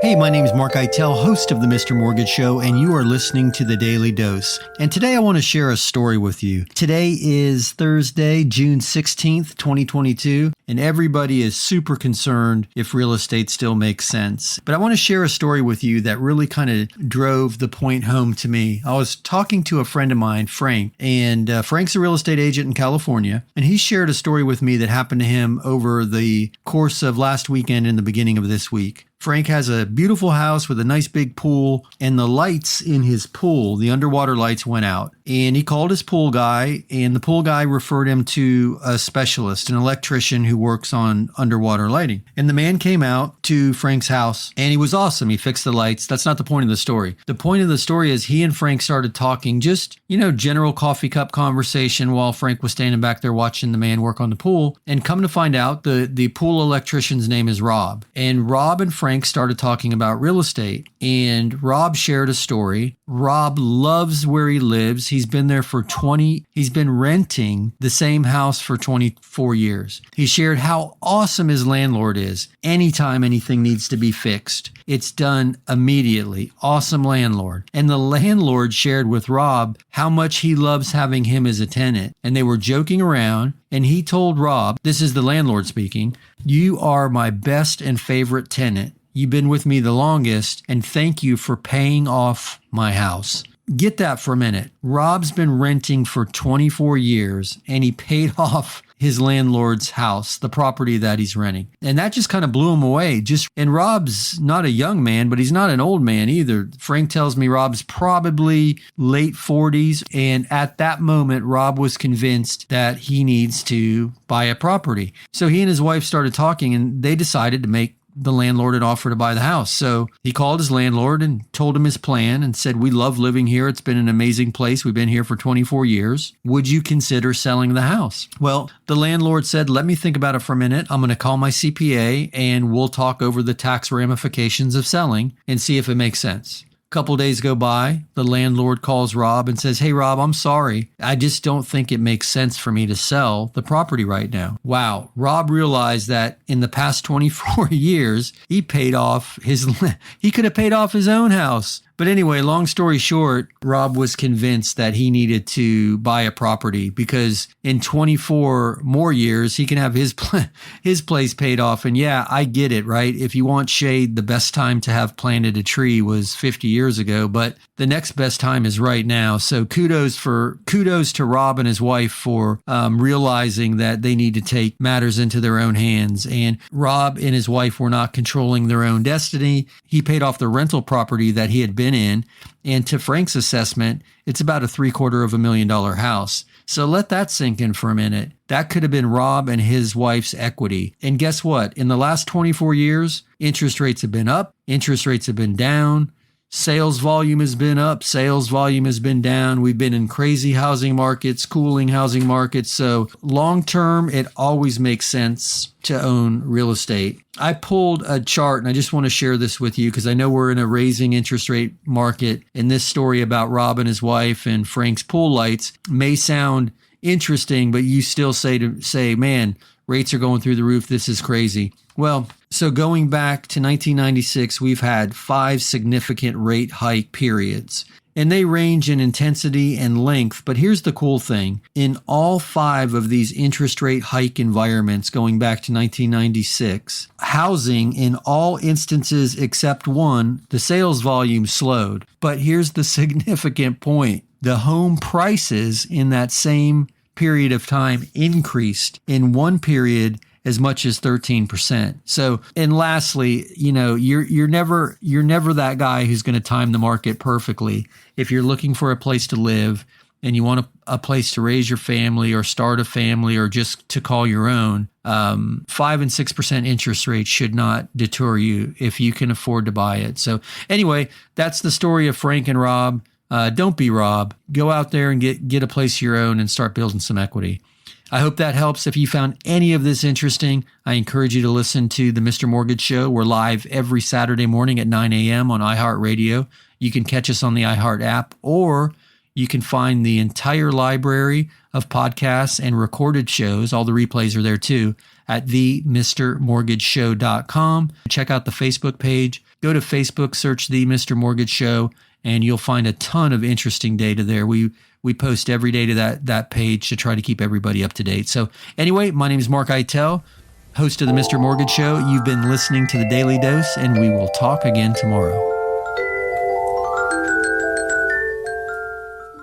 Hey, my name is Mark Eitel, host of the Mr. Mortgage Show, and you are listening to The Daily Dose. And today I want to share a story with you. Today is Thursday, June 16th, 2022, and everybody is super concerned if real estate still makes sense. But I want to share a story with you that really kind of drove the point home to me. I was talking to a friend of mine, Frank, and Frank's a real estate agent in California, and he shared a story with me that happened to him over the course of last weekend and the beginning of this week. Frank has a beautiful house with a nice big pool, and the lights in his pool, the underwater lights, went out. And he called his pool guy, and the pool guy referred him to a specialist, an electrician who works on underwater lighting. And the man came out to Frank's house, and he was awesome. He fixed the lights. That's not the point of the story. The point of the story is he and Frank started talking, just, general coffee cup conversation while Frank was standing back there watching the man work on the pool. And come to find out, the pool electrician's name is Rob. And Rob and Frank started talking about real estate, and Rob shared a story. Rob loves where he lives. He's been renting the same house for 24 years. He shared how awesome his landlord is. Anytime anything needs to be fixed, it's done immediately. Awesome landlord. And the landlord shared with Rob how much he loves having him as a tenant. And they were joking around, and he told Rob, this is the landlord speaking, "You are my best and favorite tenant. You've been with me the longest, and thank you for paying off my house." Get that for a minute. Rob's been renting for 24 years, and he paid off his landlord's house, the property that he's renting. And that just kind of blew him away. And Rob's not a young man, but he's not an old man either. Frank tells me Rob's probably late 40s. And at that moment, Rob was convinced that he needs to buy a property. So he and his wife started talking, and they decided to make the landlord an offer to buy the house. So he called his landlord and told him his plan and said, "We love living here. It's been an amazing place. We've been here for 24 years. Would you consider selling the house?" Well, the landlord said, "Let me think about it for a minute. I'm going to call my CPA and we'll talk over the tax ramifications of selling and see if it makes sense." Couple days go by, the landlord calls Rob and says, "Hey, Rob, I'm sorry. I just don't think it makes sense for me to sell the property right now." Wow. Rob realized that in the past 24 years, he could have paid off his own house. But anyway, long story short, Rob was convinced that he needed to buy a property because in 24 more years, he can have his place paid off. And yeah, I get it, right? If you want shade, the best time to have planted a tree was 50 years ago, but the next best time is right now. So kudos to Rob and his wife for realizing that they need to take matters into their own hands. And Rob and his wife were not controlling their own destiny. He paid off the rental property that he had been in. And to Frank's assessment, it's about a $750,000 house. So let that sink in for a minute. That could have been Rob and his wife's equity. And guess what? In the last 24 years, interest rates have been up, interest rates have been down. Sales volume has been up. Sales volume has been down. We've been in crazy housing markets, cooling housing markets. So long term, it always makes sense to own real estate. I pulled a chart, and I just want to share this with you because I know we're in a raising interest rate market. And this story about Rob and his wife and Frank's pool lights may sound interesting, but you still say, man, rates are going through the roof. This is crazy. Well, so going back to 1996, we've had 5 significant rate hike periods, and they range in intensity and length. But here's the cool thing. In all 5 of these interest rate hike environments going back to 1996, housing in all instances except one, the sales volume slowed. But here's the significant point. The home prices in that same period of time increased in one period as much as 13%. So, and lastly, you're never that guy who's going to time the market perfectly. If you're looking for a place to live and you want a place to raise your family or start a family or just to call your own, 5 and 6% interest rates should not deter you if you can afford to buy it. So anyway, that's the story of Frank and Rob. Don't be Rob. Go out there and get a place of your own and start building some equity. I hope that helps. If you found any of this interesting, I encourage you to listen to the Mr. Mortgage Show. We're live every Saturday morning at 9 a.m. on iHeartRadio. You can catch us on the iHeart app, or you can find the entire library of podcasts and recorded shows. All the replays are there too at themrmortgageshow.com. Check out the Facebook page. Go to Facebook, search The Mr. Mortgage Show, and you'll find a ton of interesting data there. We post every day to that page to try to keep everybody up to date. So anyway, my name is Mark Eitel, host of the Mr. Mortgage Show. You've been listening to the Daily Dose, and we will talk again tomorrow.